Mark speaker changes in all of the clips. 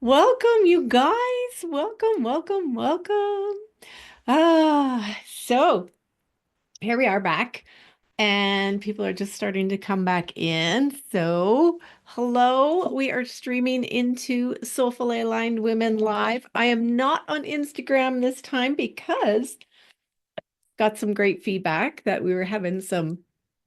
Speaker 1: Welcome, you guys. Welcome, welcome, welcome. So here we are back, and people are just starting to come back in. So, hello, we are streaming into Soulfully Aligned Women Live. I am not on Instagram this time because got some great feedback that we were having some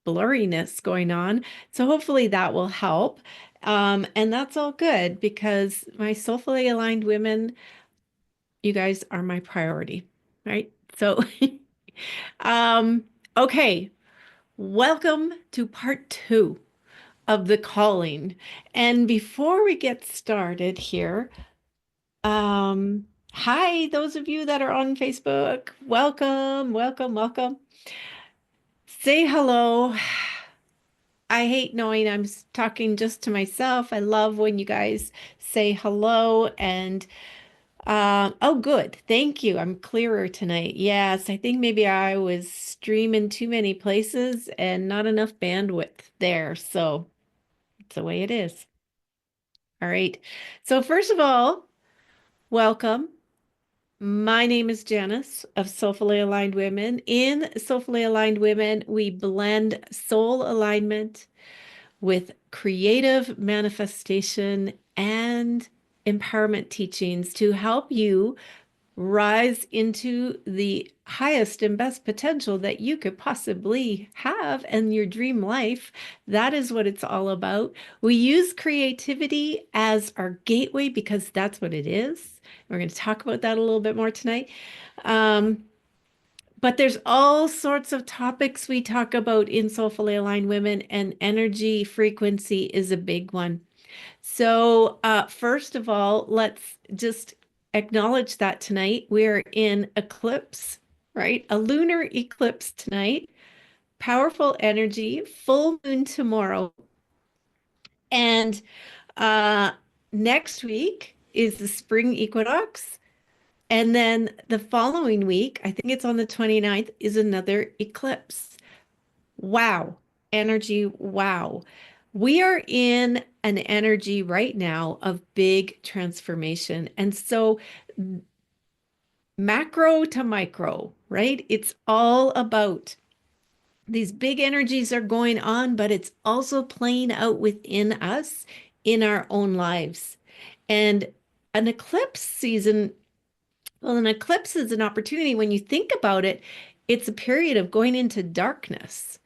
Speaker 1: blurriness going on. So hopefully that will help. And that's all good because my soulfully aligned women, you guys are my priority, right? So, um, okay, welcome to part two of the calling. And before we get started here, hi, those of you that are on Facebook, welcome, welcome, welcome. Say hello. I hate knowing I'm talking just to myself. I love when you guys say hello and oh, good. Thank you. I'm clearer tonight. Yes, I think maybe I was streaming too many places and not enough bandwidth there. So it's the way it is. All right. So first of all, welcome. My name is Janice of Soulfully Aligned Women. In Soulfully Aligned Women, we blend soul alignment with creative manifestation and empowerment teachings to help you rise into the highest and best potential that you could possibly have in your dream life. That is what it's all about. We use creativity as our gateway because that's what it is. We're going to talk about that a little bit more tonight. Um, but there's all sorts of topics we talk about in Soulfully Aligned Women, and energy frequency is a big one. So, first of all, let's just acknowledge that tonight we're in eclipse, right? A lunar eclipse tonight, powerful energy, full moon tomorrow. And uh, next week is the spring equinox. And then the following week, I think it's on the 29th, is another eclipse. Wow. Energy. Wow. We are in an energy right now of big transformation. And so, macro to micro, right? It's all about these big energies are going on, but it's also playing out within us in our own lives. And an eclipse season, well, an eclipse is an opportunity when you think about it, it's a period of going into darkness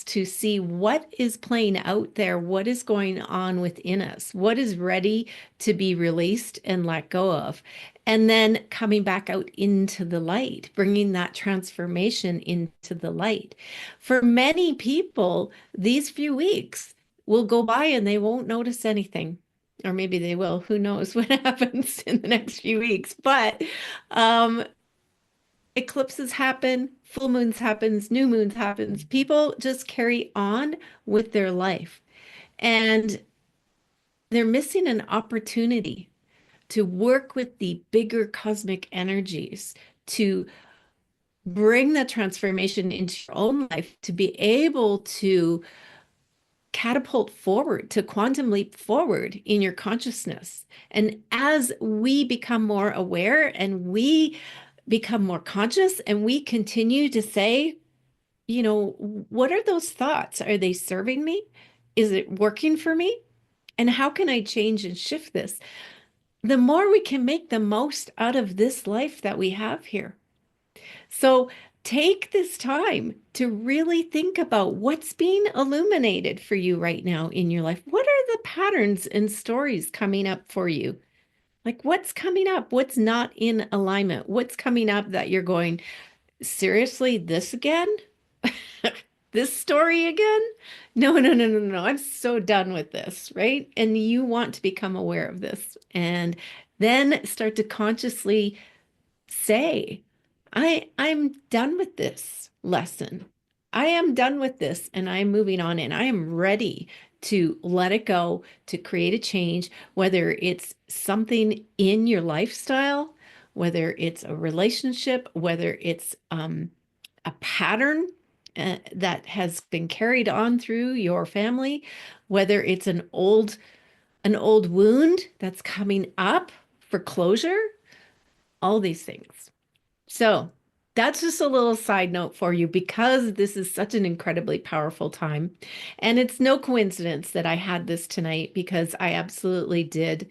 Speaker 1: to see what is playing out there, what is going on within us, what is ready to be released and let go of. And then coming back out into the light, bringing that transformation into the light. For many people, these few weeks will go by and they won't notice anything, or maybe they will. Who knows what happens in the next few weeks? But um, eclipses happen, full moons happens, new moons happens. People just carry on with their life, and they're missing an opportunity to work with the bigger cosmic energies to bring the transformation into your own life, to be able to catapult forward, to quantum leap forward in your consciousness. And as we become more aware and we become more conscious and we continue to say, what are those thoughts? Are they serving me? Is it working for me? And how can I change and shift this? The more we can make the most out of this life that we have here. So take this time to really think about what's being illuminated for you right now in your life. What are the patterns and stories coming up for you? Like what's coming up? What's not in alignment? What's coming up that you're going, seriously, this again? This story again? No, no, no, no, no. I'm so done with this, right? And you want to become aware of this and then start to consciously say, I'm done with this lesson. I am done with this and I'm moving on and I am ready to let it go, to create a change, whether it's something in your lifestyle, whether it's a relationship, whether it's a pattern that has been carried on through your family, whether it's an old an old wound that's coming up for closure, all these things. So that's just a little side note for you because this is such an incredibly powerful time. And it's no coincidence that I had this tonight because I absolutely did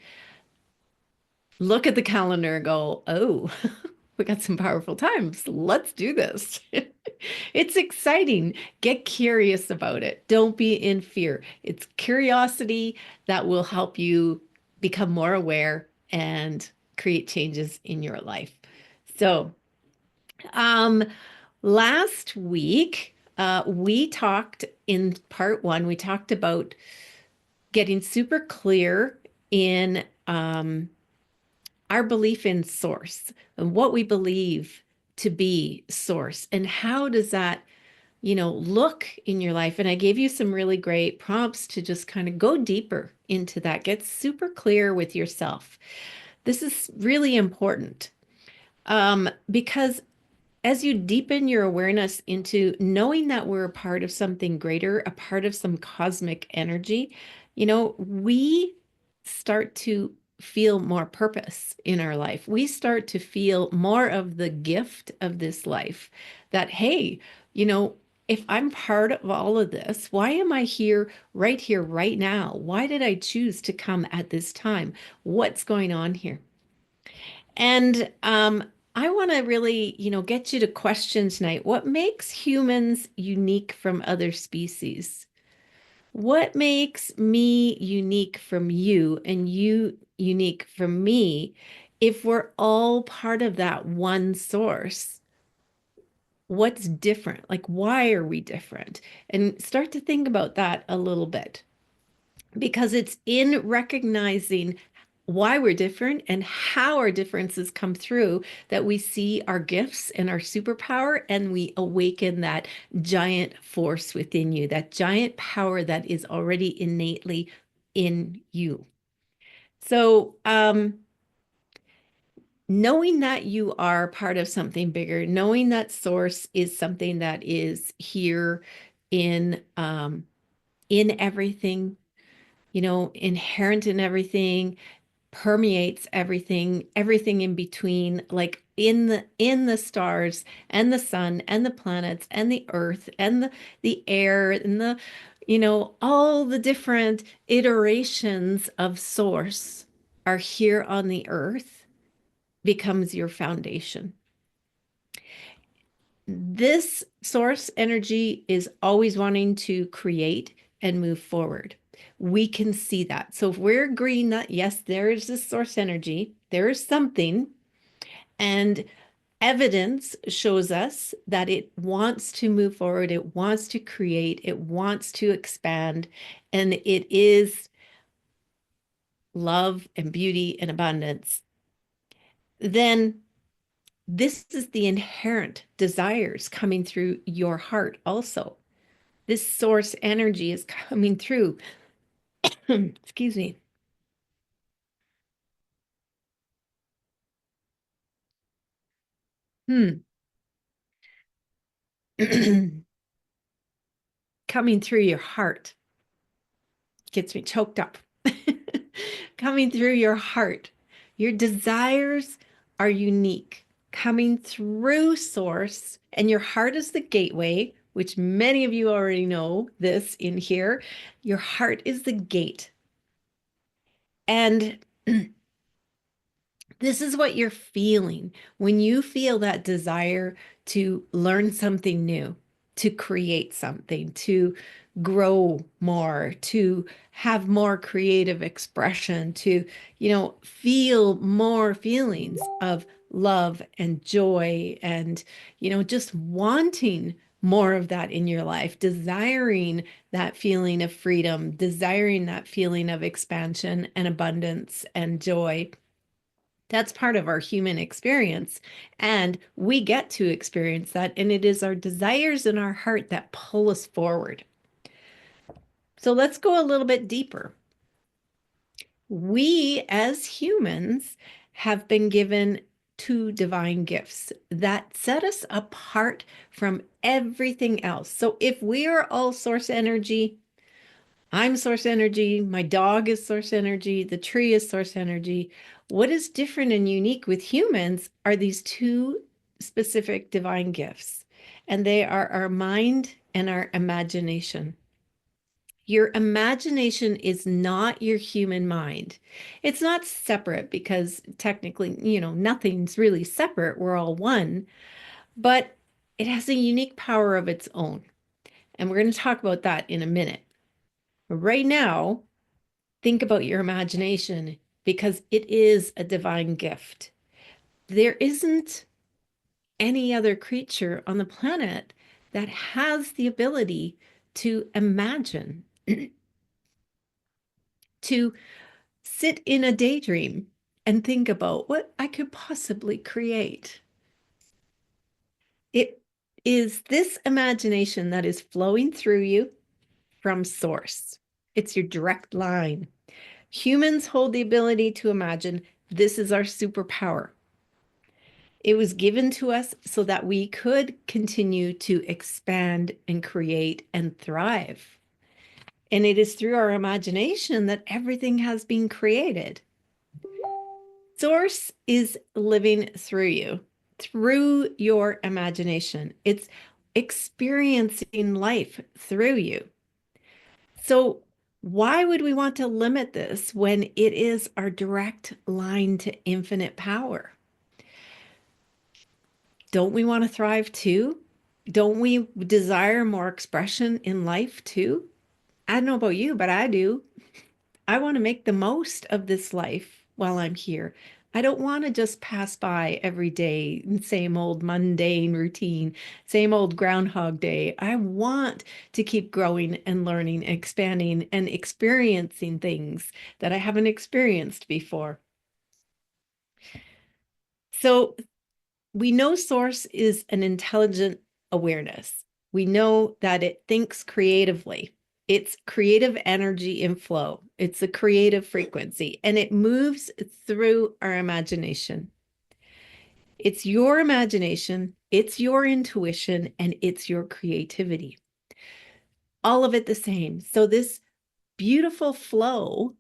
Speaker 1: look at the calendar and go, oh, we got some powerful times. Let's do this. It's exciting. Get curious about it. Don't be in fear. It's curiosity that will help you become more aware and create changes in your life. So, um, last week, we talked in part one, we talked about getting super clear in our belief in source and what we believe to be source and how does that look in your life. And I gave you some really great prompts to just kind of go deeper into that, get super clear with yourself. This is really important because as you deepen your awareness into knowing that we're a part of something greater, a part of some cosmic energy, we start to feel more purpose in our life. We start to feel more of the gift of this life that, hey, if I'm part of all of this, why am I here, right now? Why did I choose to come at this time? What's going on here? And I want to really, get you to question tonight. What makes humans unique from other species? What makes me unique from you and you unique from me if we're all part of that one source? What's different? Like, why are we different? And start to think about that a little bit because it's in recognizing why we're different and how our differences come through that we see our gifts and our superpower and we awaken that giant force within you, that giant power that is already innately in you. So, knowing that you are part of something bigger, knowing that source is something that is here in everything, inherent in everything, permeates everything, everything in between, like in the stars and the sun and the planets and the earth and the air and all the different iterations of source are here on the earth becomes your foundation. This source energy is always wanting to create and move forward. We can see that. So if we're agreeing that, yes, there is this source energy, there is something, and evidence shows us that it wants to move forward, it wants to create, it wants to expand, and it is love and beauty and abundance, then this is the inherent desires coming through your heart also. This source energy is coming through. Excuse me. Hmm. Coming through your heart gets me choked up. Coming through your heart. Your desires are unique. Coming through source, and your heart is the gateway, which many of you already know this in here. Your heart is the gate. And this is what you're feeling when you feel that desire to learn something new, to create something, to grow more, to have more creative expression, to, feel more feelings of love and joy and, just wanting more of that in your life, desiring that feeling of freedom, desiring that feeling of expansion and abundance and joy. That's part of our human experience. And we get to experience that. And it is our desires in our heart that pull us forward. So let's go a little bit deeper. We as humans have been given two divine gifts that set us apart from everything else. So if we are all source energy, I'm source energy. My dog is source energy. The tree is source energy. What is different and unique with humans are these two specific divine gifts, and they are our mind and our imagination. Your imagination is not your human mind. It's not separate because technically, nothing's really separate. We're all one, but it has a unique power of its own. And we're going to talk about that in a minute. But right now, think about your imagination because it is a divine gift. There isn't any other creature on the planet that has the ability to imagine, to sit in a daydream and think about what I could possibly create. It is this imagination that is flowing through you from source. It's your direct line. Humans hold the ability to imagine. This is our superpower. It was given to us so that we could continue to expand and create and thrive. And it is through our imagination that everything has been created. Source is living through your imagination. It's experiencing life through you. So, why would we want to limit this when it is our direct line to infinite power? Don't we want to thrive too? Don't we desire more expression in life too? I don't know about you, but I do. I want to make the most of this life while I'm here. I don't want to just pass by every day, same old mundane routine, same old Groundhog Day. I want to keep growing and learning, expanding, and experiencing things that I haven't experienced before. So we know source is an intelligent awareness. We know that it thinks creatively. It's creative energy in flow. It's a creative frequency, and it moves through our imagination. It's your imagination, it's your intuition, and it's your creativity. All of it the same. So this beautiful flow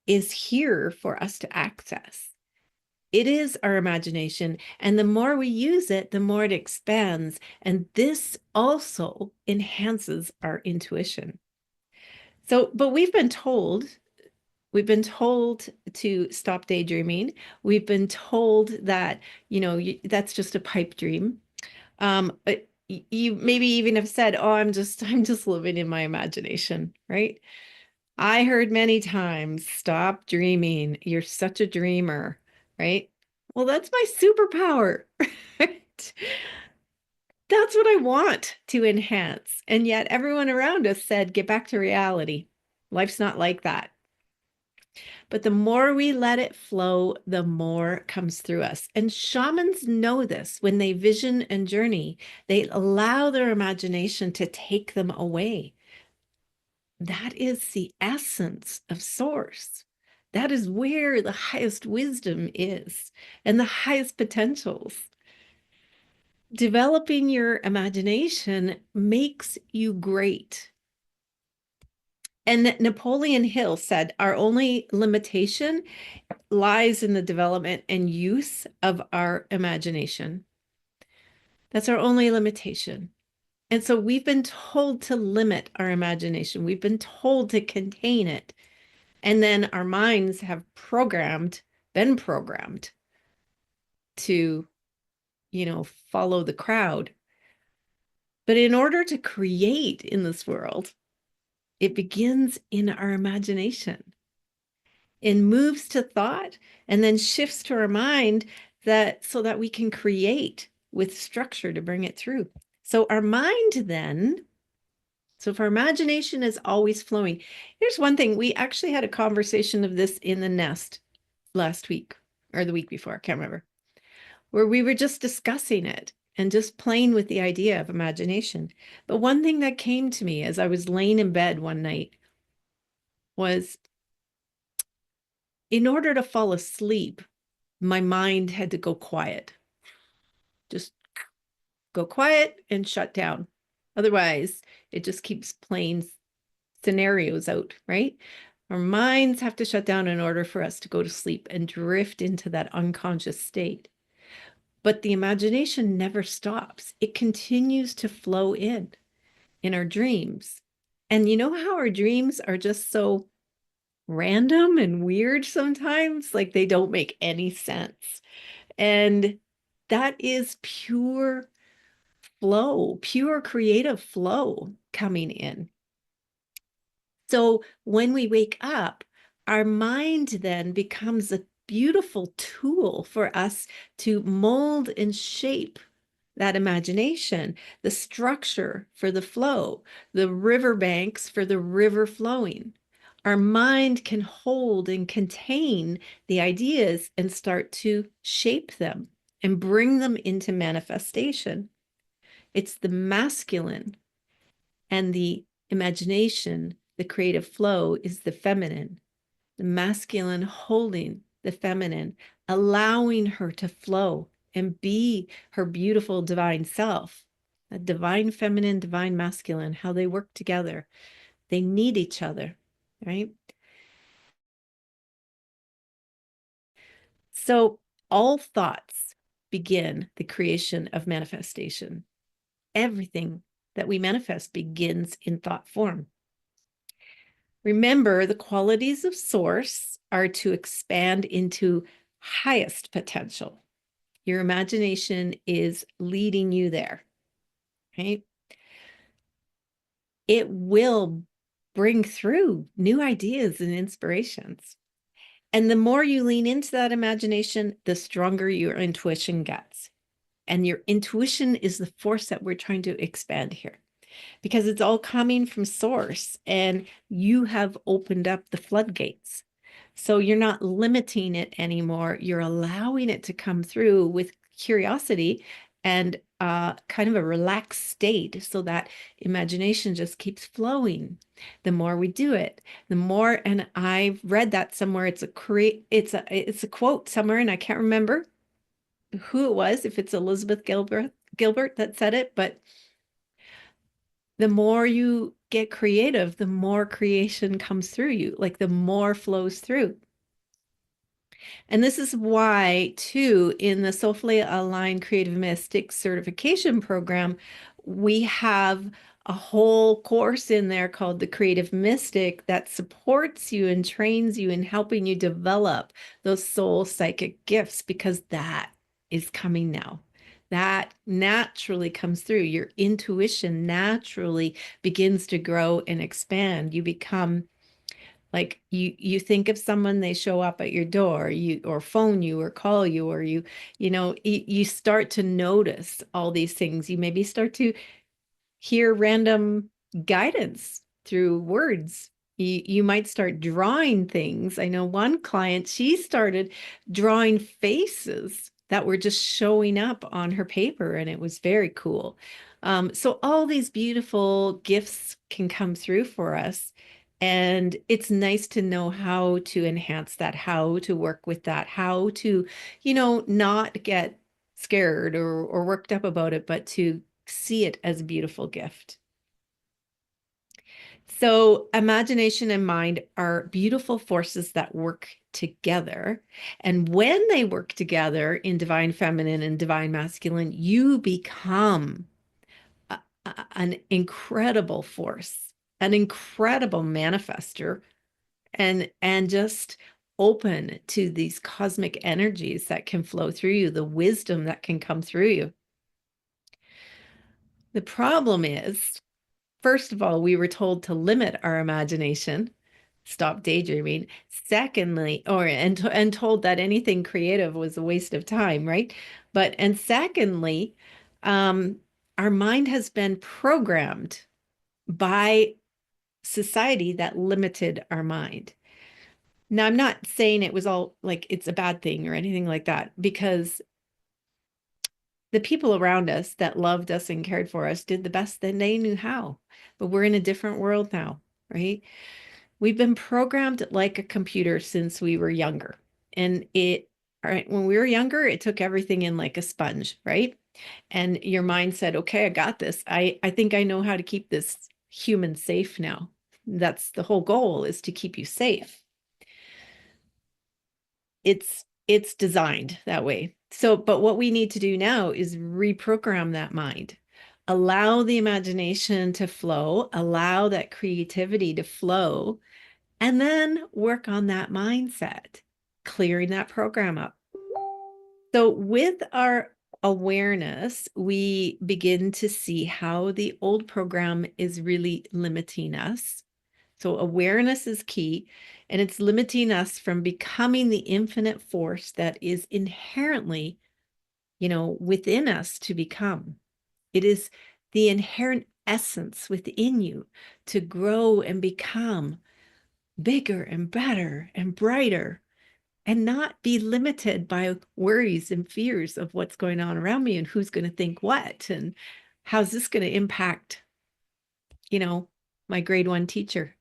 Speaker 1: is here for us to access. It is our imagination. And the more we use it, the more it expands. And this also enhances our intuition. So, but we've been told to stop daydreaming. We've been told that, that's just a pipe dream. You maybe even have said, "Oh, I'm just living in my imagination," right? I heard many times, stop dreaming. You're such a dreamer, right? Well, that's my superpower, right? That's what I want to enhance. And yet everyone around us said, get back to reality. Life's not like that. But the more we let it flow, the more comes through us. And shamans know this when they vision and journey, they allow their imagination to take them away. That is the essence of source. That is where the highest wisdom is and the highest potentials. Developing your imagination makes you great. And Napoleon Hill said, our only limitation lies in the development and use of our imagination. That's our only limitation. And so we've been told to limit our imagination. We've been told to contain it. And then our minds have been programmed to, follow the crowd. But in order to create in this world, it begins in our imagination and moves to thought and then shifts to our mind so that we can create with structure to bring it through. So our mind then, so if our imagination is always flowing, here's one thing. We actually had a conversation of this in the nest last week or the week before, I can't remember, where we were just discussing it and just playing with the idea of imagination. But one thing that came to me as I was laying in bed one night was, in order to fall asleep, my mind had to go quiet. Just go quiet and shut down. Otherwise, it just keeps playing scenarios out, right? Our minds have to shut down in order for us to go to sleep and drift into that unconscious state. But the imagination never stops. It continues to flow in our dreams. And you know how our dreams are just so random and weird sometimes? Like they don't make any sense. And that is pure flow, pure creative flow coming in. So when we wake up, our mind then becomes a beautiful tool for us to mold and shape that imagination, the structure for the flow, the riverbanks for the river flowing. Our mind can hold and contain the ideas and start to shape them and bring them into manifestation. It's the masculine, and the imagination, the creative flow, is the feminine. The masculine holding the feminine, allowing her to flow and be her beautiful divine self. A divine feminine, divine masculine, how they work together. They need each other, right? So all thoughts begin the creation of manifestation. Everything that we manifest begins in thought form. Remember, the qualities of source are to expand into highest potential. Your imagination is leading you there, right? It will bring through new ideas and inspirations. And the more you lean into that imagination, the stronger your intuition gets. And your intuition is the force that we're trying to expand here, because it's all coming from source and you have opened up the floodgates. So you're not limiting it anymore. You're allowing it to come through with curiosity and kind of a relaxed state, so that imagination just keeps flowing. The more we do it, the more. And I've read that somewhere. It's a quote somewhere, and I can't remember who it was. If it's Elizabeth Gilbert that said it, but the more you get creative, the more creation comes through you, like the more flows through. And this is why, too, in the Soulfully Aligned Creative Mystic Certification Program, we have a whole course in there called the Creative Mystic that supports you and trains you in helping you develop those soul psychic gifts, because that is coming now. That naturally comes through. Your intuition naturally begins to grow and expand. You become like you think of someone, they show up at your door, you or phone you or call you, or you start to notice all these things. You maybe start to hear random guidance through words. You might start drawing things. I know one client, she started drawing faces that were just showing up on her paper, and it was very cool. So all these beautiful gifts can come through for us. And it's nice to know how to enhance that, how to work with that, how to, not get scared or worked up about it, but to see it as a beautiful gift. So, imagination and mind are beautiful forces that work together. And when they work together in divine feminine and divine masculine, you become an incredible force, an incredible manifester, and just open to these cosmic energies that can flow through you, the wisdom that can come through you. The problem is, first of all, we were told to limit our imagination, stop daydreaming. Secondly, and told that anything creative was a waste of time, right? And secondly, our mind has been programmed by society that limited our mind. Now, I'm not saying it was all like it's a bad thing or anything like that, because the people around us that loved us and cared for us did the best that they knew how. But we're in a different world now, right? We've been programmed like a computer since we were younger. And all right, when we were younger, it took everything in like a sponge, right? And your mind said, okay, I got this. I think I know how to keep this human safe now. That's the whole goal, is to keep you safe. It's designed that way. So, but what we need to do now is reprogram that mind. Allow the imagination to flow, allow that creativity to flow, and then work on that mindset, clearing that program up. So, with our awareness, we begin to see how the old program is really limiting us. So, awareness is key, and it's limiting us from becoming the infinite force that is inherently, within us to become. It is the inherent essence within you to grow and become bigger and better and brighter, and not be limited by worries and fears of what's going on around me and who's going to think what and how's this going to impact, you know, my grade one teacher.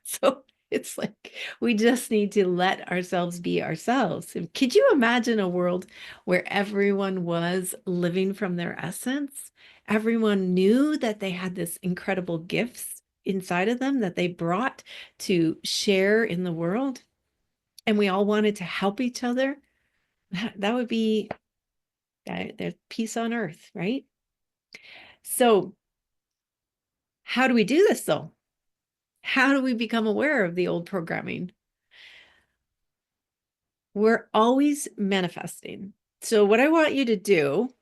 Speaker 1: So it's like we just need to let ourselves be ourselves. And could you imagine a world where everyone was living from their essence? Everyone knew that they had this incredible gifts inside of them that they brought to share in the world, and we all wanted to help each other. That would be there's peace on earth, right? So how do we do this though? How do we become aware of the old programming? We're always manifesting. So what I want you to do,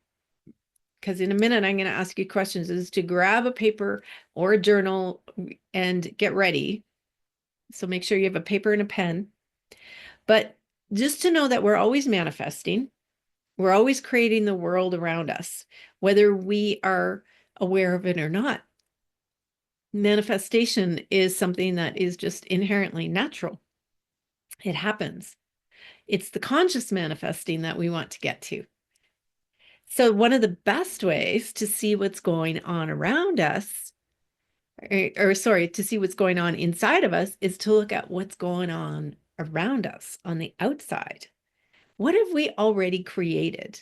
Speaker 1: because in a minute I'm going to ask you questions, is to grab a paper or a journal and get ready. So make sure you have a paper and a pen. But just to know that we're always manifesting, we're always creating the world around us, whether we are aware of it or not. Manifestation is something that is just inherently natural. It happens. It's the conscious manifesting that we want to get to. So one of the best ways to see what's going on around us, or sorry, to see what's going on inside of us, is to look at what's going on around us on the outside. What have we already created?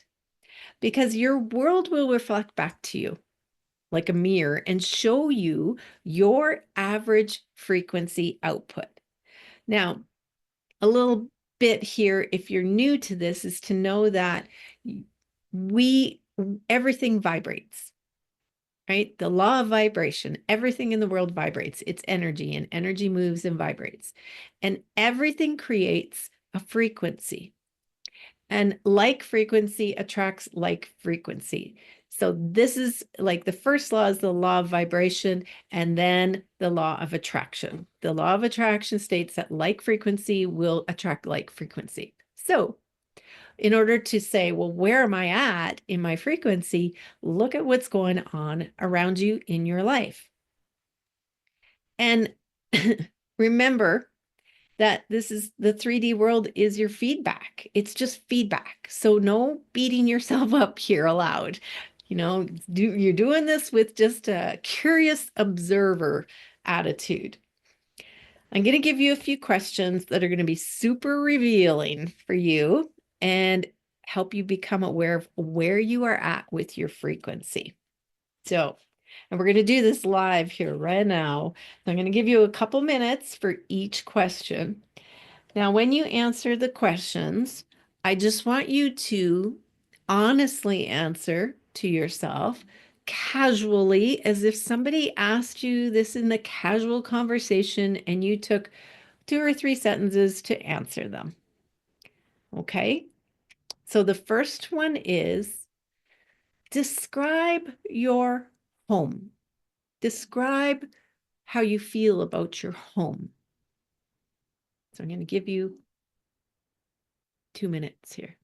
Speaker 1: Because your world will reflect back to you like a mirror and show you your average frequency output. Now, a little bit here, if you're new to this, is to know that everything vibrates, right? The law of vibration, everything in the world vibrates. It's energy, and energy moves and vibrates. And everything creates a frequency. And like frequency attracts like frequency. So this is like the first law is the law of vibration, and then the law of attraction. The law of attraction states that like frequency will attract like frequency. So in order to say, well, where am I at in my frequency? Look at what's going on around you in your life. And remember that this is the 3D world is your feedback. It's just feedback. So no beating yourself up here aloud. You're doing this with just a curious observer attitude. I'm going to give you a few questions that are going to be super revealing for you and help you become aware of where you are at with your frequency. So, and we're going to do this live here right now. I'm going to give you a couple minutes for each question. Now, when you answer the questions, I just want you to honestly answer to yourself casually, as if somebody asked you this in a casual conversation and you took 2 or 3 sentences to answer them. Okay? So the first one is describe your home. Describe how you feel about your home. So I'm going to give you 2 minutes here.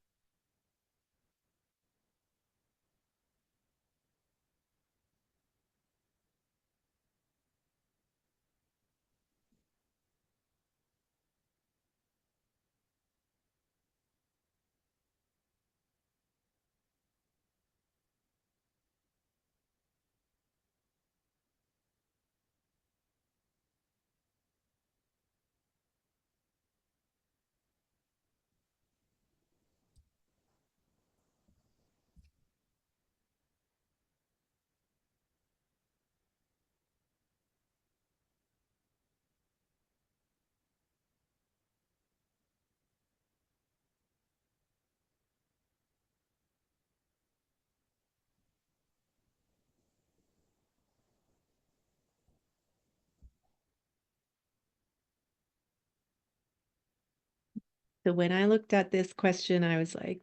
Speaker 1: So when I looked at this question, I was like,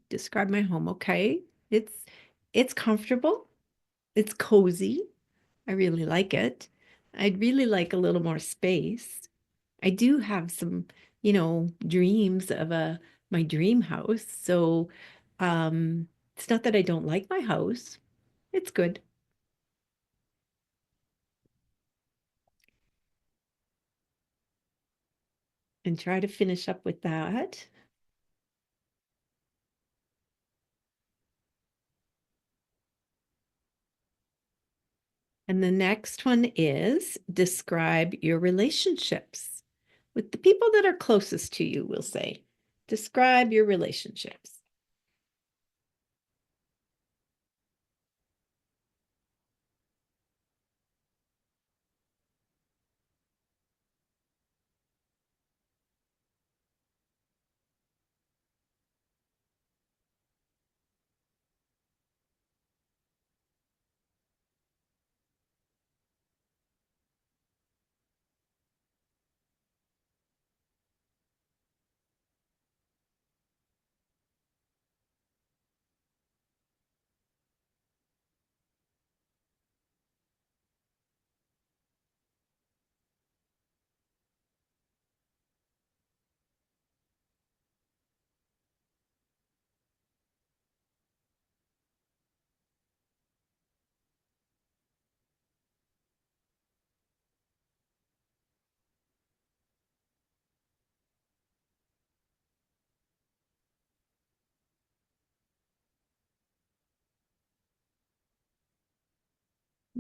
Speaker 1: describe my home. Okay. It's it's comfortable. It's cozy. I really like it. I'd really like a little more space. I do have some, dreams of a my dream house. So it's not that I don't like my house. It's good. And try to finish up with that. And the next one is describe your relationships with the people that are closest to you, we'll say. Describe your relationships.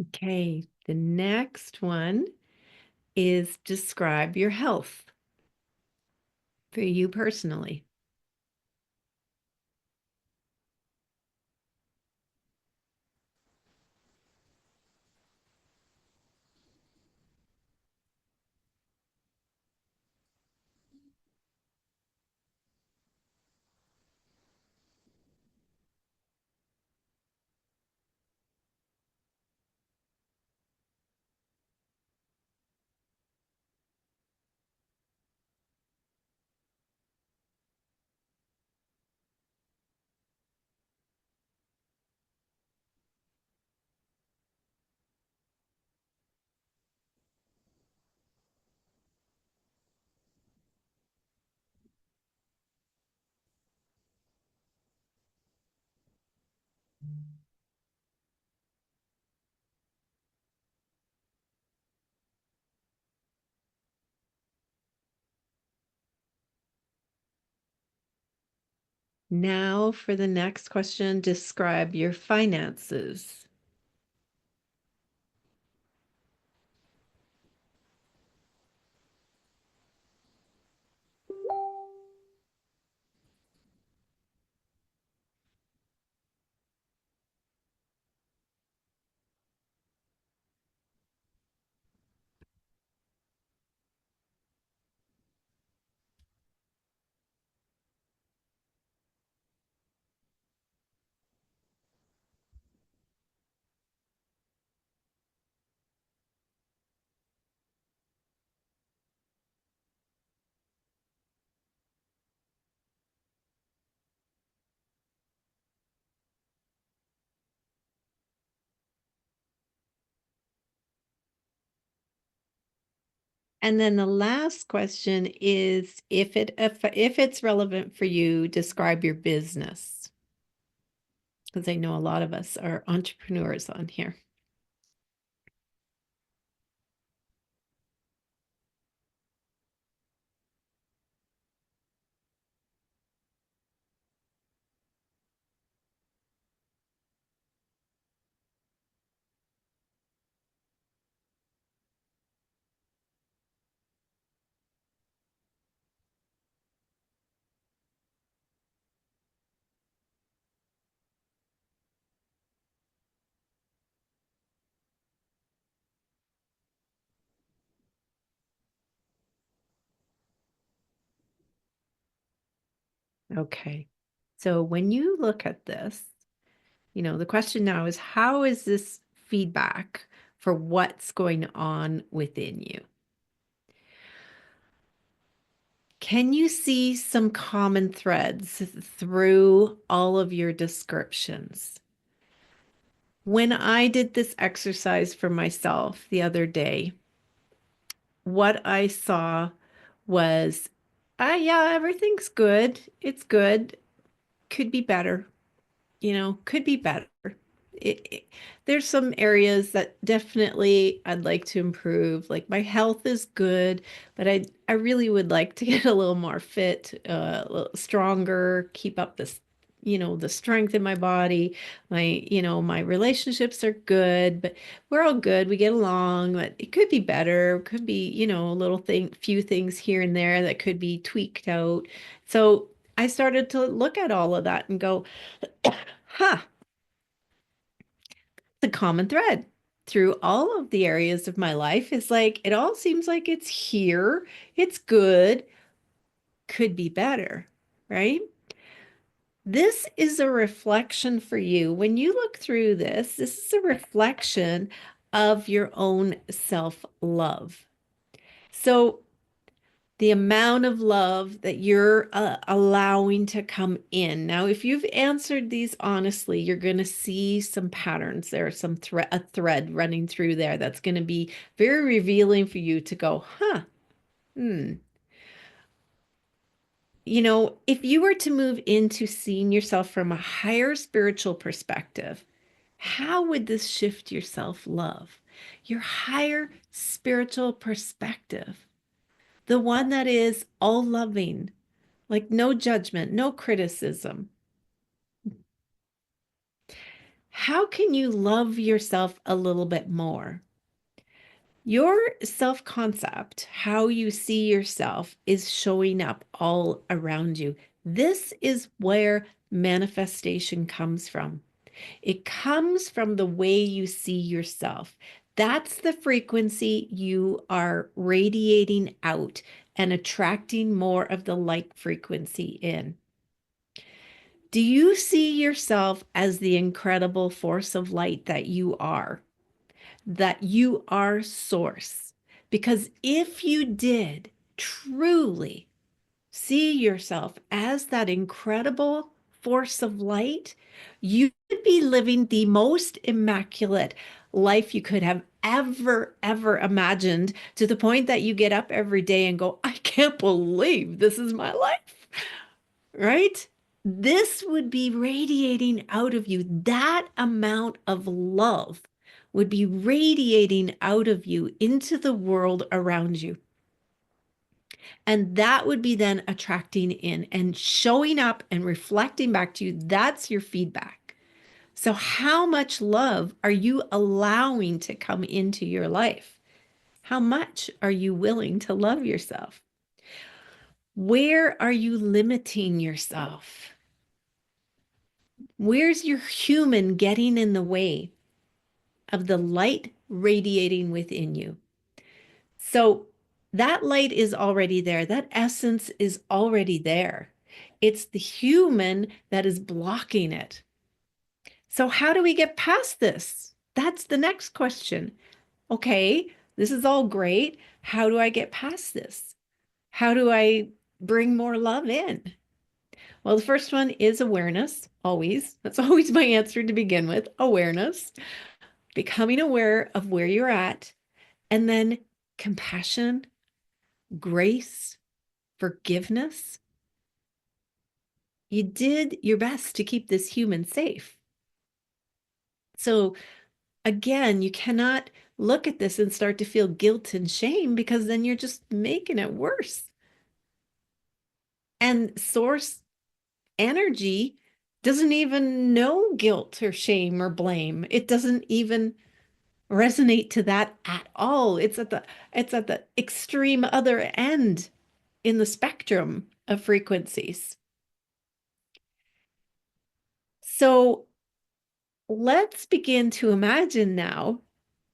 Speaker 1: Okay, the next one is describe your health for you personally. Now for the next question, describe your finances. And then the last question is if it's relevant for you, describe your business. Because I know a lot of us are entrepreneurs on here. Okay. So when you look at this, the question now is how is this feedback for what's going on within you? Can you see some common threads through all of your descriptions? When I did this exercise for myself the other day, what I saw was, yeah, everything's good. It's good. Could be better. Could be better. It, it- there's some areas that definitely I'd like to improve. Like my health is good, but I really would like to get a little more fit, a little stronger, keep up this, the strength in my body. My relationships are good, but we're all good. We get along, but it could be better. Could be, few things here and there that could be tweaked out. So I started to look at all of that and go, huh, the common thread through all of the areas of my life is like it all seems like it's here, it's good, could be better, right? This is a reflection for you. When you look through this is a reflection of your own self-love. So the amount of love that you're allowing to come in. Now, if you've answered these honestly, you're going to see some patterns there, a thread running through there that's going to be very revealing for you to go, huh, hmm. If you were to move into seeing yourself from a higher spiritual perspective, how would this shift your self-love? Your higher spiritual perspective, the one that is all loving, like no judgment, no criticism. How can you love yourself a little bit more? Your self concept, how you see yourself, is showing up all around you. This is where manifestation comes from. It comes from the way you see yourself. That's the frequency you are radiating out and attracting more of the light frequency in. Do you see yourself as the incredible force of light that you are? That you are source? Because if you did truly see yourself as that incredible force of light, you would be living the most immaculate life you could have ever imagined, to the point that you get up every day and go, I can't believe this is my life, right? This would be radiating out of you. That amount of love would be radiating out of you into the world around you. And that would be then attracting in and showing up and reflecting back to you. That's your feedback. So, how much love are you allowing to come into your life? How much are you willing to love yourself? Where are you limiting yourself? Where's your human getting in the way of the light radiating within you? So that light is already there. That essence is already there. It's the human that is blocking it. So how do we get past this? That's the next question. Okay, this is all great. How do I get past this? How do I bring more love in? Well, the first one is awareness, always. That's always my answer to begin with, awareness. Becoming aware of where you're at, and then compassion, grace, forgiveness. You did your best to keep this human safe. So, again, you cannot look at this and start to feel guilt and shame, because then you're just making it worse. And source energy doesn't even know guilt or shame or blame. It doesn't even resonate to that at all. It's at the extreme other end in the spectrum of frequencies. So let's begin to imagine now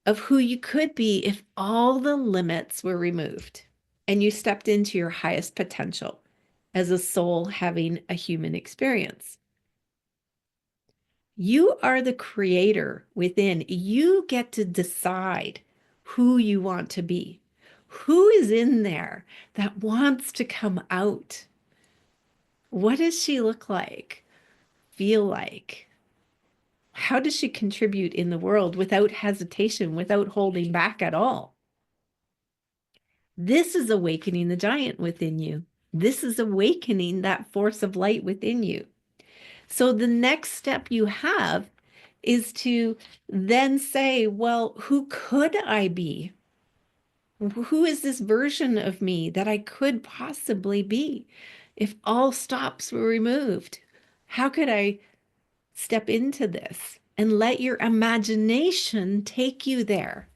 Speaker 1: of who you could be if all the limits were removed and you stepped into your highest potential as a soul having a human experience. You are the creator within. You get to decide who you want to be, Who is in there that wants to come out? What does she look like? Feel like? How does she contribute in the world without hesitation, without holding back at all? This is awakening the giant within you. This is awakening that force of light within you. So the next step you have is to then say, well, who could I be? Who is this version of me that I could possibly be if all stops were removed? How could I step into this and let your imagination take you there?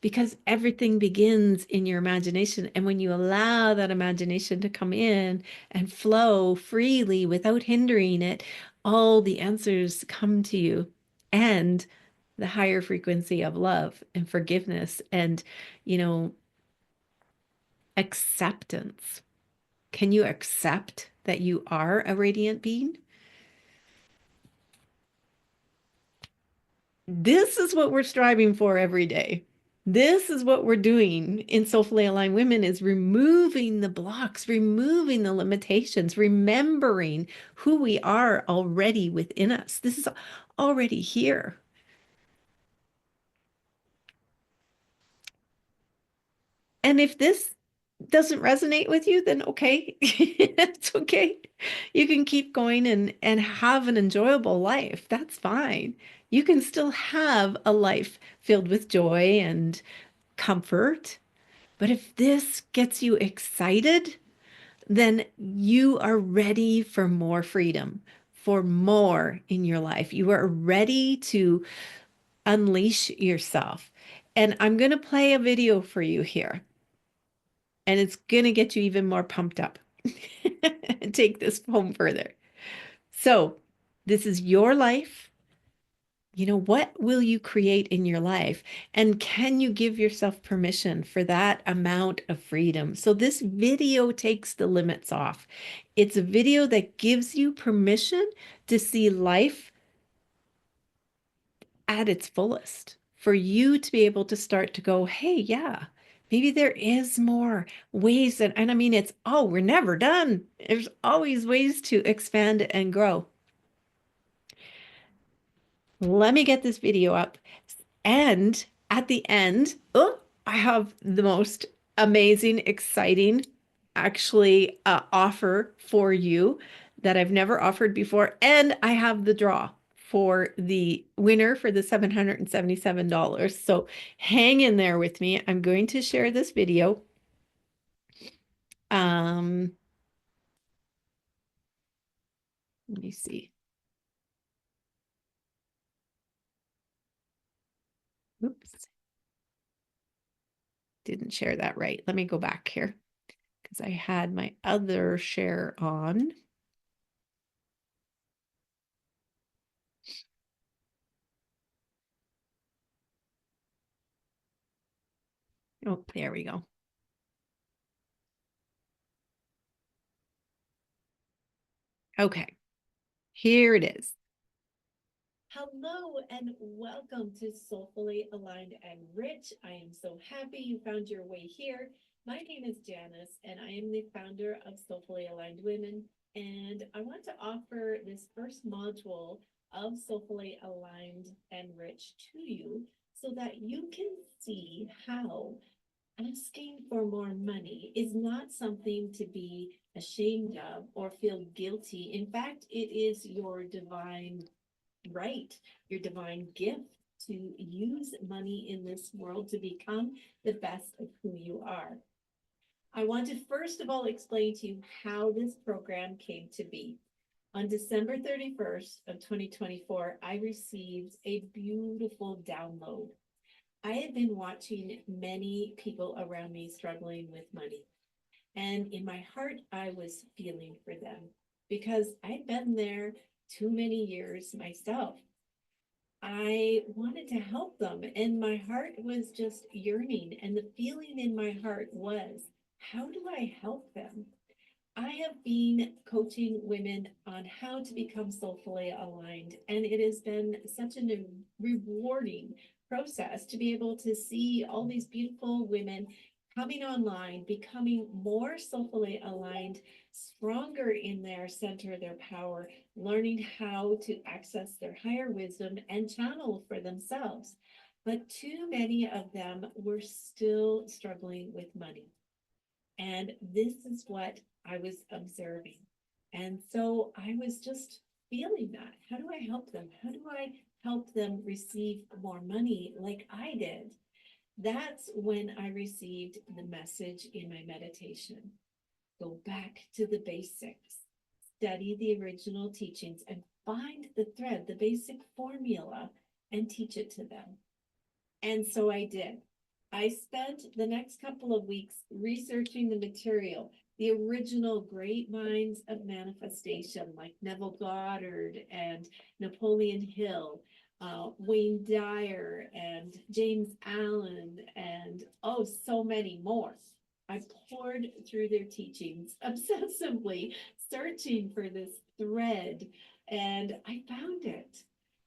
Speaker 1: Because everything begins in your imagination. And when you allow that imagination to come in and flow freely without hindering it, all the answers come to you. And the higher frequency of love and forgiveness and, you know, acceptance. Can you accept that you are a radiant being? This is what we're striving for every day. This is what we're doing in Soulfully Aligned Women is removing the blocks, removing the limitations, remembering who we are already within us. This is already here. And if this doesn't resonate with you, then okay, it's okay. You can keep going and have an enjoyable life. That's fine. You can still have a life filled with joy and comfort. But if this gets you excited, then you are ready for more freedom, for more in your life. You are ready to unleash yourself. And I'm going to play a video for you here, and it's going to get you even more pumped up and take this home further. So, this is your life. You know, what will you create in your life? And can you give yourself permission for that amount of freedom? So this video takes the limits off. It's a video that gives you permission to see life at its fullest, for you to be able to start to go, hey, yeah, maybe there is more ways. And I mean, it's, oh, we're never done. There's always ways to expand and grow. Let me get this video up. And at the end, oh, I have the most amazing, exciting, actually offer for you that I've never offered before. And I have the draw for the winner for the $777. So hang in there with me. I'm going to share this video. Um, Let me see. Oops, didn't share that right. Let me go back here because I had my other share on. Oh, there we go. Okay, here it is. Hello and welcome to Soulfully Aligned and Rich. I am so happy you found your way here. My name is Janice and I am the founder of Soulfully Aligned Women. And I want to offer this first module of Soulfully Aligned and Rich to you so that you can see how asking for more money is not something to be ashamed of or feel guilty. In fact, it is your divine right, your divine gift to use money in this world to become the best of who you are. I want to first of all explain to you how this program came to be. On December 31st of 2024, I received a beautiful download. I had been watching many people around me struggling with money. And in my heart, I was feeling for them because I'd been there too many years myself. I wanted to help them, and my heart was just yearning. And the feeling in my heart was, how do I help them? I have been coaching women on how to become soulfully aligned, and it has been such a rewarding process to be able to see all these beautiful women coming online, becoming more soulfully aligned, stronger in their center of their power, learning how to access their higher wisdom and channel for themselves. But too many of them were still struggling with money. And this is what I was observing. And so I was just feeling that. How do I help them? How do I help them receive more money like I did? That's when I received the message in my meditation. Go back to the basics, study the original teachings, and find the thread, the basic formula, and teach it to them. And so I did. I spent the next couple of weeks researching the material, the original great minds of manifestation, like Neville Goddard and Napoleon Hill, Wayne Dyer, and James Allen, and oh, so many more. I poured through their teachings obsessively, searching for this thread, and I found it.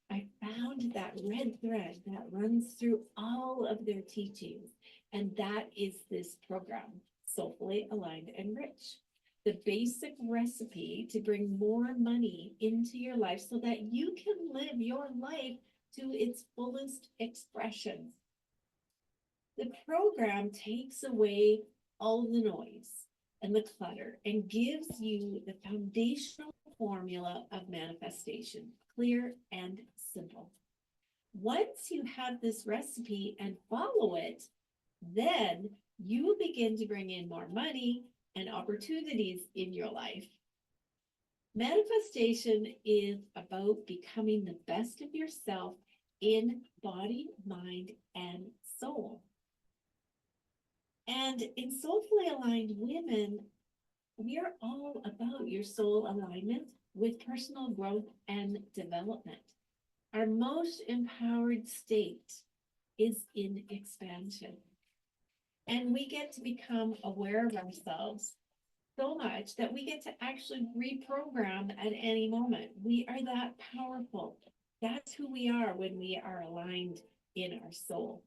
Speaker 1: I found that red thread that runs through all of their teachings, and that is this program, Soulfully Aligned and Rich. The basic recipe to bring more money into your life so that you can live your life to its fullest expression. The program takes away all the noise and the clutter and gives you the foundational formula of manifestation, clear and simple. Once you have this recipe and follow it, then you will begin to bring in more money and opportunities in your life. Manifestation is about becoming the best of yourself in body, mind, and soul. And in Soulfully Aligned Women, we are all about your soul alignment with personal growth and development. Our most empowered state is in expansion. And we get to become aware of ourselves so much that we get to actually reprogram at any moment. We are that powerful. That's who we are when we are aligned in our soul.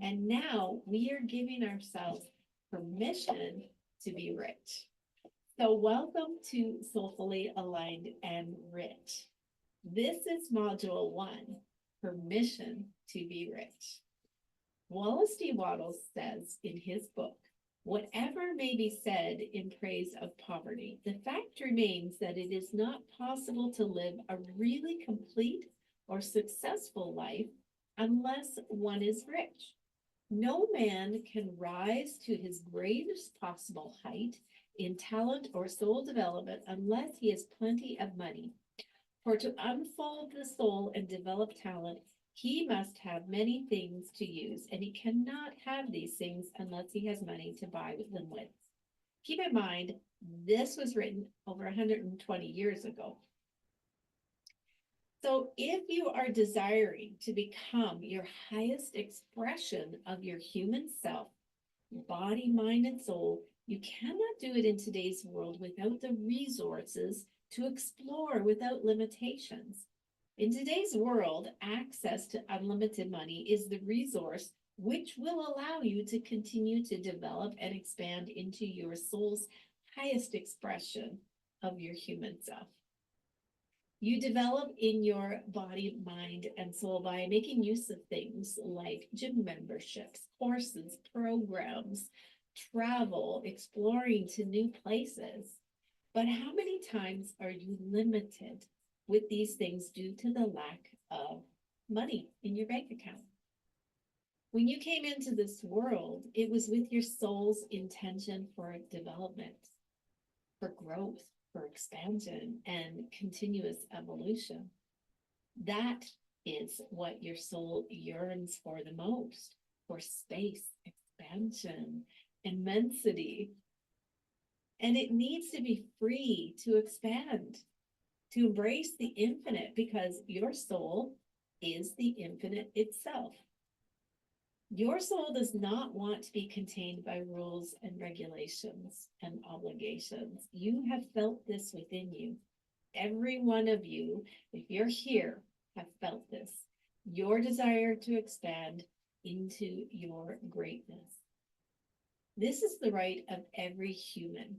Speaker 1: And now we are giving ourselves permission to be rich. So welcome to Soulfully Aligned and Rich. This is module 1, permission to be rich. Wallace D. Wattles says in his book, whatever may be said in praise of poverty, the fact remains that it is not possible to live a really complete or successful life unless one is rich. No man can rise to his greatest possible height in talent or soul development unless he has plenty of money. For to unfold the soul and develop talent, he must have many things to use, and he cannot have these things unless he has money to buy them with. Keep in mind, this was written over 120 years ago. So if you are desiring to become your highest expression of your human self, body, mind, and soul, you cannot do it in today's world without the resources to explore without limitations. In today's world, access to unlimited money is the resource which will allow you to continue to develop and expand into your soul's highest expression of your human self. You develop in your body, mind, and soul by making use of things like gym memberships, courses, programs, travel, exploring to new places. But how many times are you limited with these things due to the lack of money in your bank account? When you came into this world, it was with your soul's intention for development, for growth, for expansion, and continuous evolution. That is what your soul yearns for the most, for space, expansion, immensity. And it needs to be free to expand, to embrace the infinite, because your soul is the infinite itself. Your soul does not want to be contained by rules and regulations and obligations. You have felt this within you. Every one of you, if you're here, have felt this. your desire to expand into your greatness. This is the right of every human.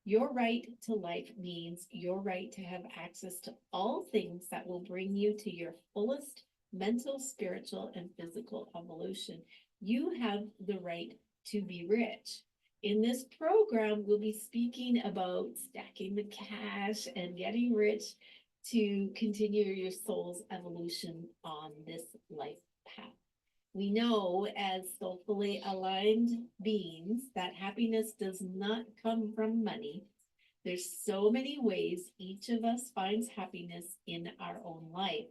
Speaker 1: Your right to life means your right to have access to all things that will bring you to your fullest mental, spiritual, and physical evolution. You have the right to be rich. In this program, we'll be speaking about stacking the cash and getting rich to continue your soul's evolution on this life path. We know as soulfully aligned beings that happiness does not come from money. There's so many ways each of us finds happiness in our own life,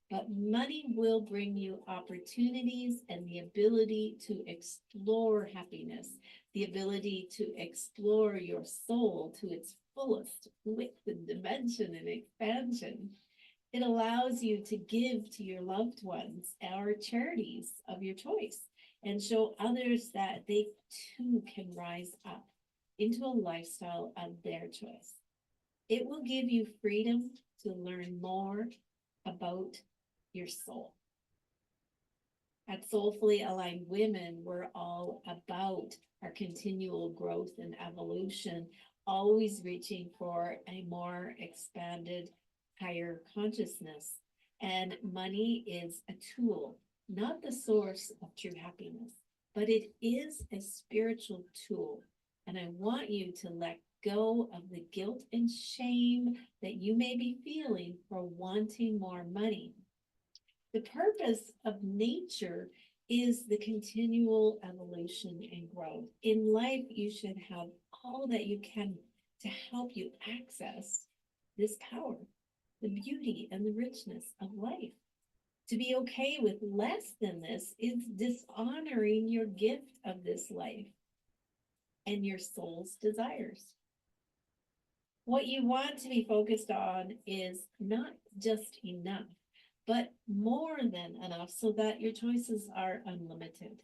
Speaker 1: but money will bring you opportunities and the ability to explore happiness, the ability to explore your soul to its fullest width and dimension and expansion. It allows you to give to your loved ones or charities of your choice and show others that they too can rise up into a lifestyle of their choice. It will give you freedom to learn more about your soul. At Soulfully Aligned Women, we're all about our continual growth and evolution, always reaching for a more expanded, higher consciousness. And money is a tool, not the source of true happiness, but it is a spiritual tool. And I want you to let go of the guilt and shame that you may be feeling for wanting more money. The purpose of nature is the continual evolution and growth. In life, you should have all that you can to help you access this power, the beauty and the richness of life. To be okay with less than this is dishonoring your gift of this life and your soul's desires. What you want to be focused on is not just enough, but more than enough so that your choices are unlimited.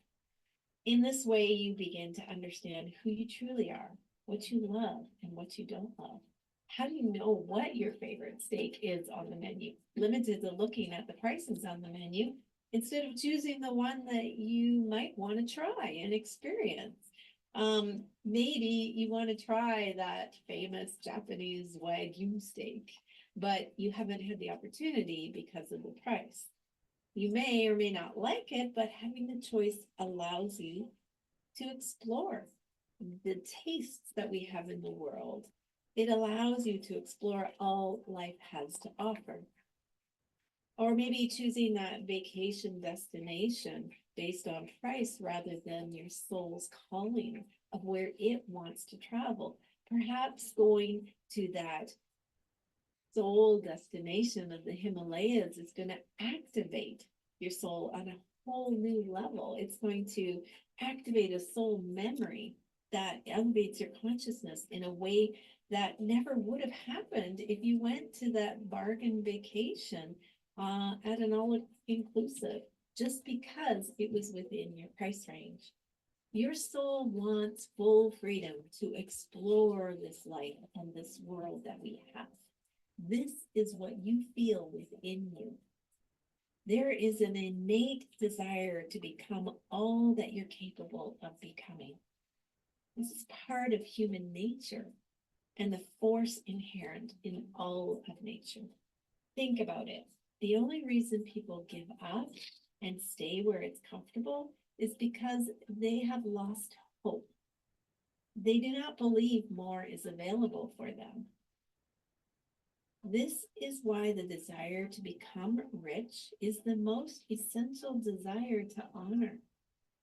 Speaker 1: In this way, you begin to understand who you truly are, what you love and what you don't love. How do you know what your favorite steak is on the menu? Limited to looking at the prices on the menu instead of choosing the one that you might want to try and experience. Maybe you want to try that famous Japanese Wagyu steak, but you haven't had the opportunity because of the price. You may or may not like it, but having the choice allows you to explore the tastes that we have in the world. It allows you to explore all life has to offer. Or maybe choosing that vacation destination based on price rather than your soul's calling of where it wants to travel. Perhaps going to that soul destination of the Himalayas is going to activate your soul on a whole new level. It's going to activate a soul memory that elevates your consciousness in a way that never would have happened if you went to that bargain vacation at an all-inclusive, just because it was within your price range. Your soul wants full freedom to explore this life and this world that we have. This is what you feel within you. There is an innate desire to become all that you're capable of becoming. This is part of human nature and the force inherent in all of nature. Think about it. The only reason people give up and stay where it's comfortable is because they have lost hope. They do not believe more is available for them. This is why the desire to become rich is the most essential desire to honor.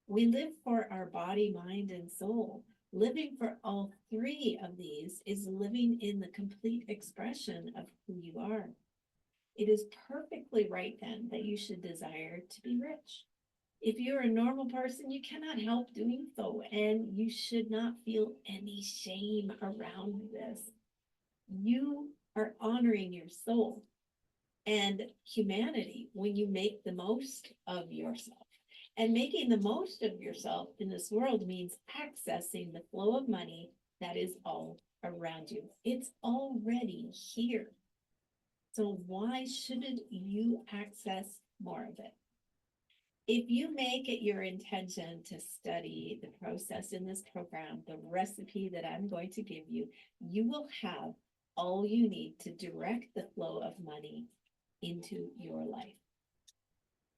Speaker 1: We live for our body, mind, and soul. Living for all three of these is living in the complete expression of who you are. It is perfectly right then that you should desire to be rich. If you're a normal person, you cannot help doing so, and you should not feel any shame around this. You are honoring your soul and humanity when you make the most of yourself. And making the most of yourself in this world means accessing the flow of money that is all around you. It's already here. So why shouldn't you access more of it? If you make it your intention to study the process in this program, the recipe that I'm going to give you, you will have all you need to direct the flow of money into your life.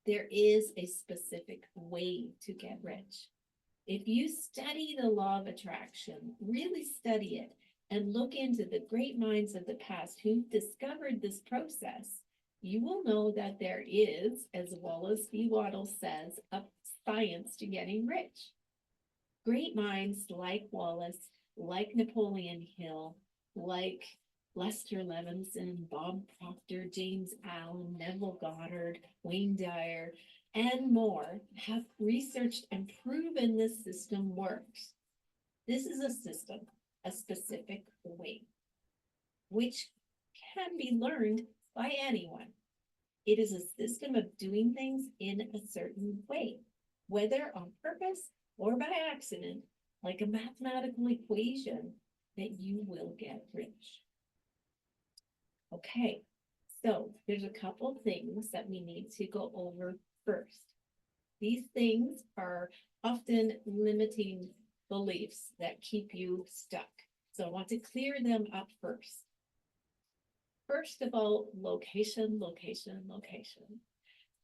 Speaker 1: There is a specific way to get rich. If you study the law of attraction, really study it, and look into the great minds of the past who discovered this process, you will know that there is, as Wallace B. Waddell says, a science to getting rich. Great minds like Wallace, like Napoleon Hill, like Lester Levinson, Bob Proctor, James Allen, Neville Goddard, Wayne Dyer, and more have researched and proven this system works. This is a system, a specific way, which can be learned by anyone. It is a system of doing things in a certain way, whether on purpose or by accident, like a mathematical equation, that you will get rich. Okay, so there's a couple things that we need to go over first. These things are often limiting beliefs that keep you stuck. So I want to clear them up first. First of all, location, location, location.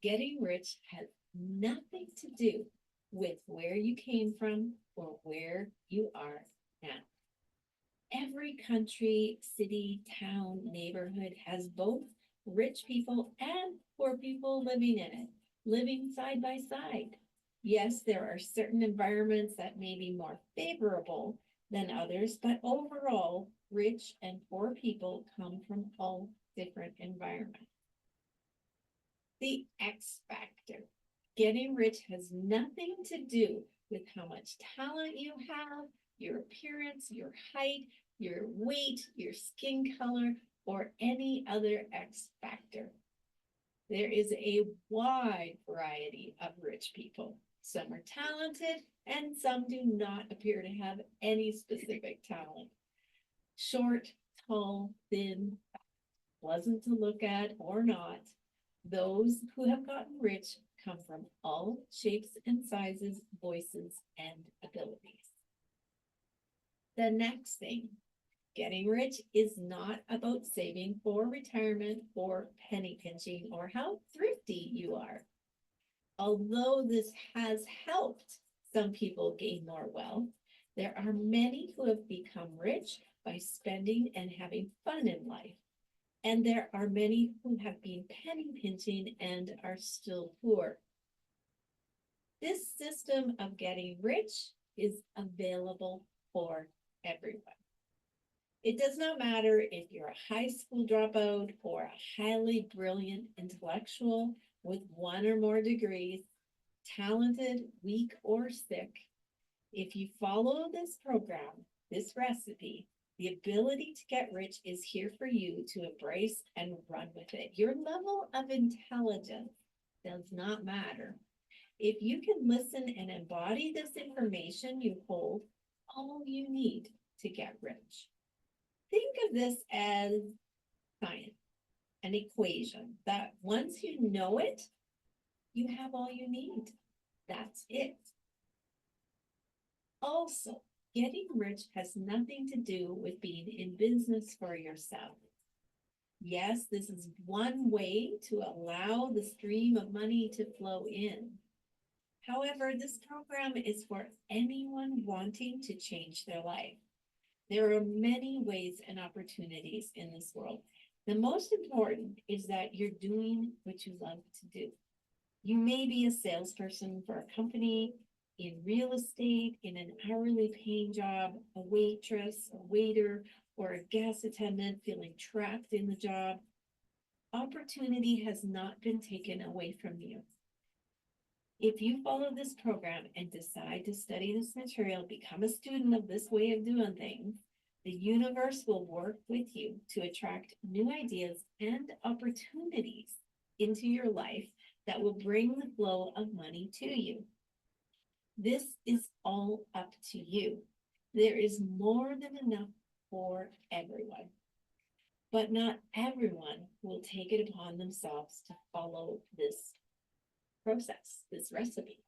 Speaker 1: Getting rich has nothing to do with where you came from or where you are now. Every country, city, town, neighborhood has both rich people and poor people living in it, living side by side. Yes, there are certain environments that may be more favorable than others, but overall, rich and poor people come from all different environments. The X factor. Getting rich has nothing to do with how much talent you have, your appearance, your height, your weight, your skin color, or any other X factor. There is a wide variety of rich people. Some are talented and some do not appear to have any specific talent. Short, tall, thin, pleasant to look at or not, those who have gotten rich come from all shapes and sizes, voices, and abilities. The next thing, getting rich is not about saving for retirement or penny pinching or how thrifty you are. Although this has helped some people gain more wealth, there are many who have become rich by spending and having fun in life. And there are many who have been penny pinching and are still poor. This system of getting rich is available for everyone. It does not matter if you're a high school dropout or a highly brilliant intellectual with one or more degrees, talented, weak, or sick. If you follow this program, this recipe, the ability to get rich is here for you to embrace and run with it. Your level of intelligence does not matter. If you can listen and embody this information, you hold all you need to get rich. Think of this as science, an equation that once you know it, you have all you need. That's it. Also, getting rich has nothing to do with being in business for yourself. Yes, this is one way to allow the stream of money to flow in. However, this program is for anyone wanting to change their life. There are many ways and opportunities in this world. The most important is that you're doing what you love to do. You may be a salesperson for a company, in real estate, in an hourly paying job, a waitress, a waiter, or a gas attendant feeling trapped in the job. Opportunity has not been taken away from you. If you follow this program and decide to study this material, become a student of this way of doing things, the universe will work with you to attract new ideas and opportunities into your life that will bring the flow of money to you. This is all up to you. There is more than enough for everyone. but not everyone will take it upon themselves to follow this process, this recipe.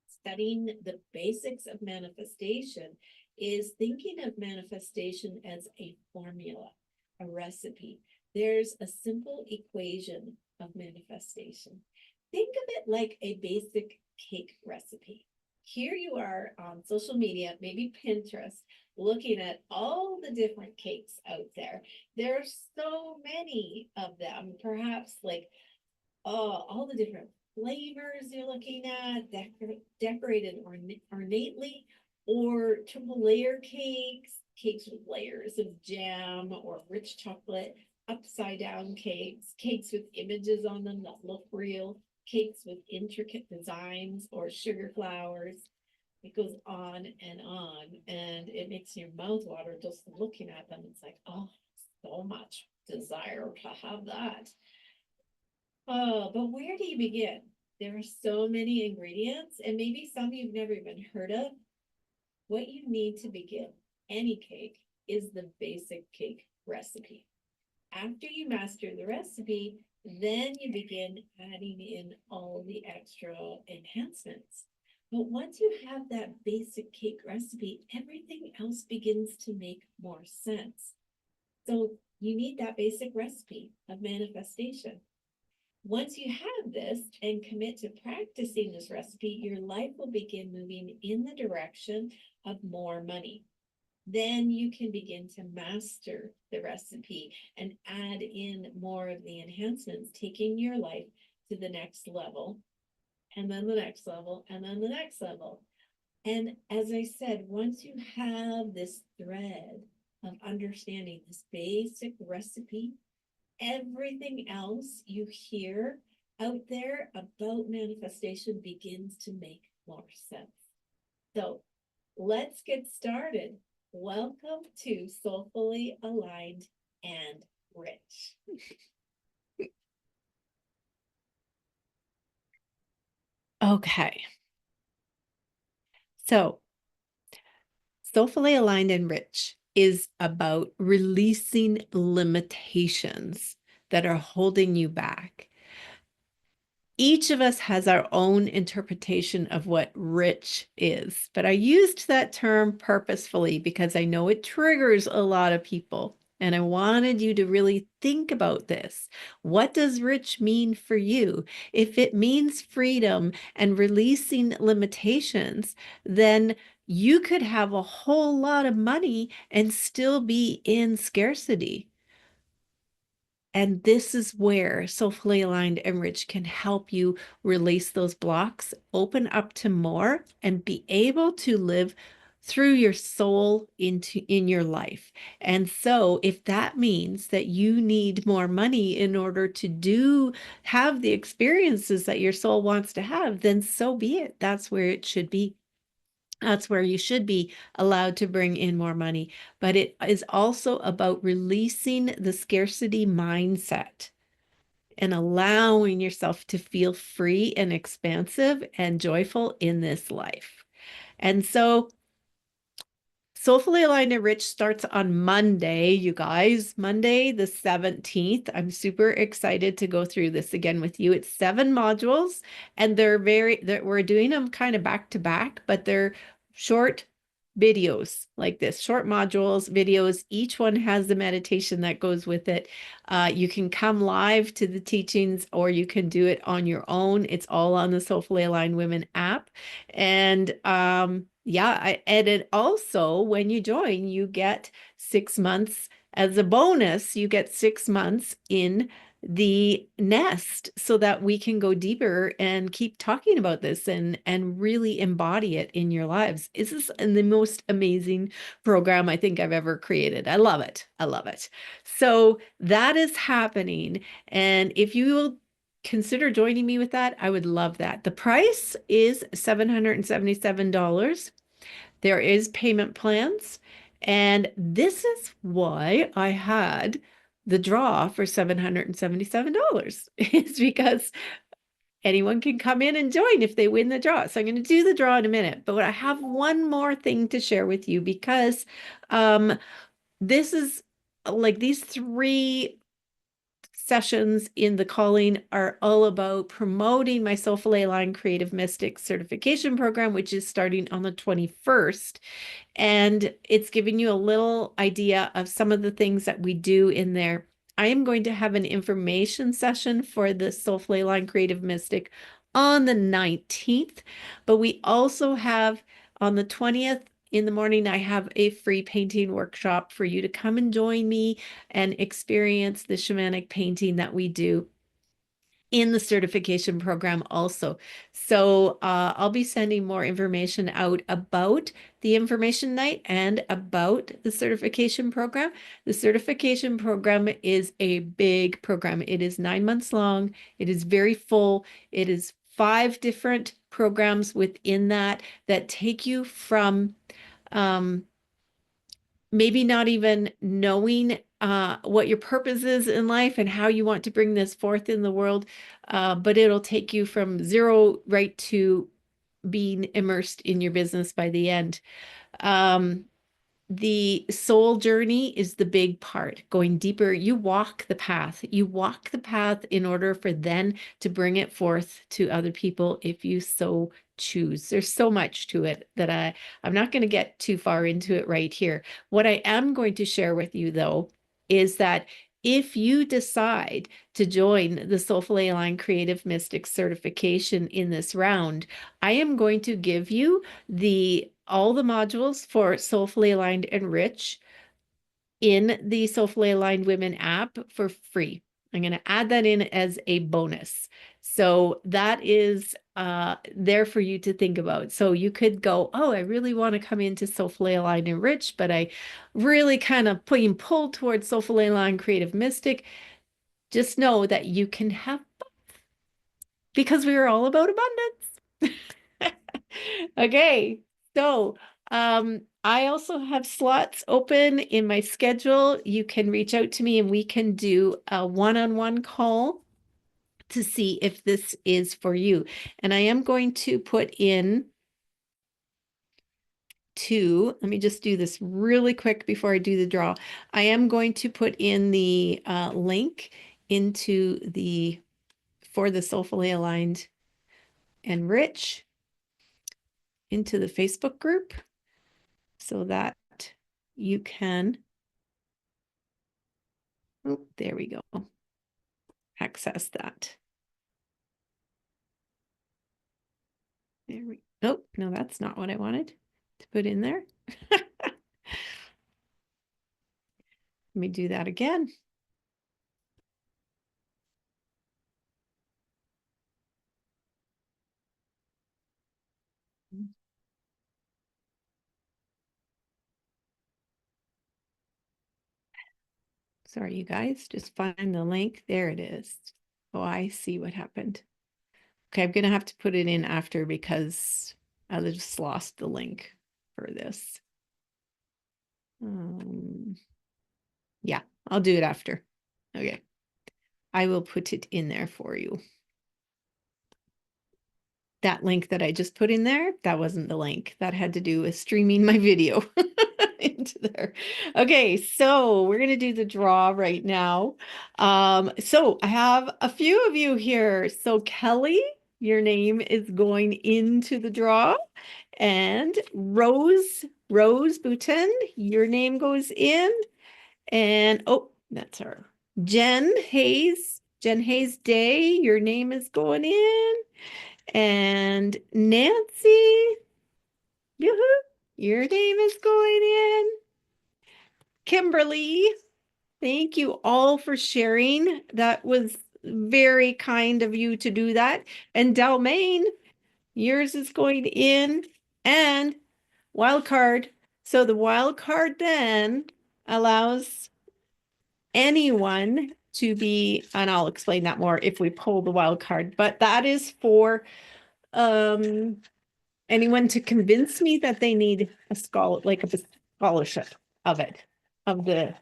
Speaker 1: Studying the basics of manifestation is thinking of manifestation as a formula, a recipe. There's a simple equation of manifestation. Think of it like a basic cake recipe. Here you are on social media, maybe Pinterest, looking at all the different cakes out there. There's so many of them, perhaps like all the different flavors you're looking at, decorated ornately, or triple layer cakes, cakes with layers of jam or rich chocolate, upside down cakes, cakes with images on them that look real, cakes with intricate designs or sugar flowers. It goes on, and it makes your mouth water just looking at them. It's like, oh, so much desire to have that. Oh, but where do you begin? There are so many ingredients, and maybe some you've never even heard of. What you need to begin any cake is the basic cake recipe. After you master the recipe, then you begin adding in all the extra enhancements. But once you have that basic cake recipe, everything else begins to make more sense. So you need that basic recipe of manifestation. Once you have this and commit to practicing this recipe, your life will begin moving in the direction of more money. Then you can begin to master the recipe and add in more of the enhancements, taking your life to the next level, and then the next level, and then the next level. And as I said, once you have this thread of understanding this basic recipe, everything else you hear out there about manifestation begins to make more sense. So let's get started. Welcome to Soulfully Aligned and Rich. Okay. So Soulfully Aligned and Rich is about releasing limitations that are holding you back. Each of us has our own interpretation of what rich is, but I used that term purposefully because I know it triggers a lot of people. And I wanted you to really think about this. What does rich mean for you? If it means freedom and releasing limitations, then you could have a whole lot of money and still be in scarcity. And this is where Soulfully Aligned and Rich can help you release those blocks, open up to more, and be able to live through your soul in your life. And so if that means that you need more money in order to have the experiences that your soul wants to have, then so be it. That's where it should be. That's where you should be allowed to bring in more money. But it is also about releasing the scarcity mindset and allowing yourself to feel free and expansive and joyful in this life. And so Soulfully Aligned and Rich starts on Monday, you guys, Monday the 17th. I'm super excited to go through this again with you. It's 7 modules and we're doing them kind of back to back, but they're short videos like this, short modules, videos. Each one has the meditation that goes with it. You can come live to the teachings or you can do it on your own. It's all on the Soulfully Aligned Women app. And yeah, and it also, when you join, you get 6 months as a bonus. You get 6 months in the nest so that we can go deeper and keep talking about this and really embody it in your lives. This is the most amazing program I think I've ever created. I love it. I love it. So that is happening. And if you will consider joining me with that, I would love that. The price is $777. There is payment plans. And this is why I had the draw for $777. It's because anyone can come in and join if they win the draw. So I'm going to do the draw in a minute, but I have one more thing to share with you because this is like these 3 sessions in the calling are all about promoting my Soulfully Aligned Creative Mystic certification program, which is starting on the 21st. And it's giving you a little idea of some of the things that we do in there. I am going to have an information session for the Soulfully Aligned Creative Mystic on the 19th, but we also have on the 20th in the morning, I have a free painting workshop for you to come and join me and experience the shamanic painting that we do in the certification program also. So I'll be sending more information out about the information night and about the certification program. The certification program is a big program. It is 9 months long. It is very full. It is 5 different programs within that take you from maybe not even knowing what your purpose is in life and how you want to bring this forth in the world, but it'll take you from 0 right to being immersed in your business by the end. The soul journey is the big part, going deeper. You walk the path. You walk the path in order for then to bring it forth to other people if you so choose. There's so much to it that I'm not going to get too far into it right here. What I am going to share with you, though, is that if you decide to join the Soulfully Aligned Creative Mystic certification in this round, I am going to give you all the modules for Soulfully Aligned and Rich in the Soulfully Aligned Women app for free. I'm going to add that in as a bonus. So that is there for you to think about. So you could go, oh, I really want to come into Soulfully Aligned and Rich, but I really kind of being pulled towards Soulfully Aligned Creative Mystic. Just know that you can have both because we are all about abundance. Okay, so I also have slots open in my schedule. You can reach out to me and we can do a one-on-one call to see if this is for you. And I am going to put in let me just do this really quick before I do the draw. I am going to put in the link into for the Soulfully Aligned and Rich into the Facebook group so that you can, oh, there we go, access that. Oh, no, that's not what I wanted to put in there. Let me do that again. Sorry, you guys, just find the link. There it is. Oh, I see what happened. Okay, I'm going to have to put it in after because I just lost the link for this. Yeah, I'll do it after. Okay, I will put it in there for you. That link that I just put in there, that wasn't the link. That had to do with streaming my video into there. Okay, so we're going to do the draw right now. So I have a few of you here. So Kelly, your name is going into the draw. And Rose Bouton, your name goes in. And oh, that's her. Jen Hayes Day, your name is going in. And Nancy, yoo-hoo, your name is going in. Kimberly, thank you all for sharing. That was very kind of you to do that. And Delmaine, yours is going in. And wild card. So the wild card then allows anyone to be, and I'll explain that more if we pull the wild card, but that is for anyone to convince me that they need a scholarship of the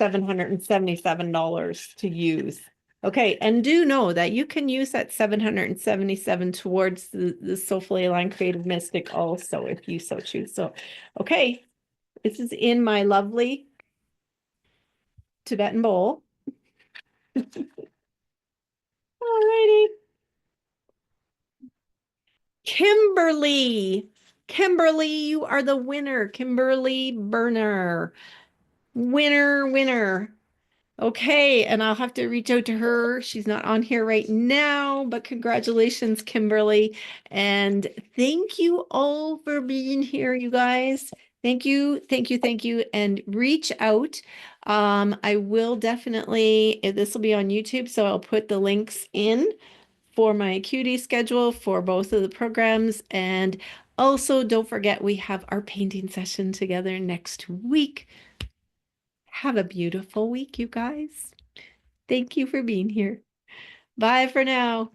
Speaker 1: $777 to use. Okay, and do know that you can use that $777 towards the Soulfully Aligned Creative Mystic also, if you so choose. So, okay, this is in my lovely Tibetan bowl. Alrighty. Kimberly. Kimberly, you are the winner. Kimberly Burner. Winner, winner. Okay, and I'll have to reach out to her. She's not on here right now, but congratulations, Kimberly. And thank you all for being here, you guys. Thank you, thank you, thank you. And reach out. I will definitely, this will be on YouTube, so I'll put the links in for my cutie schedule for both of the programs. And also, don't forget, we have our painting session together next week. Have a beautiful week, you guys. Thank you for being here. Bye for now.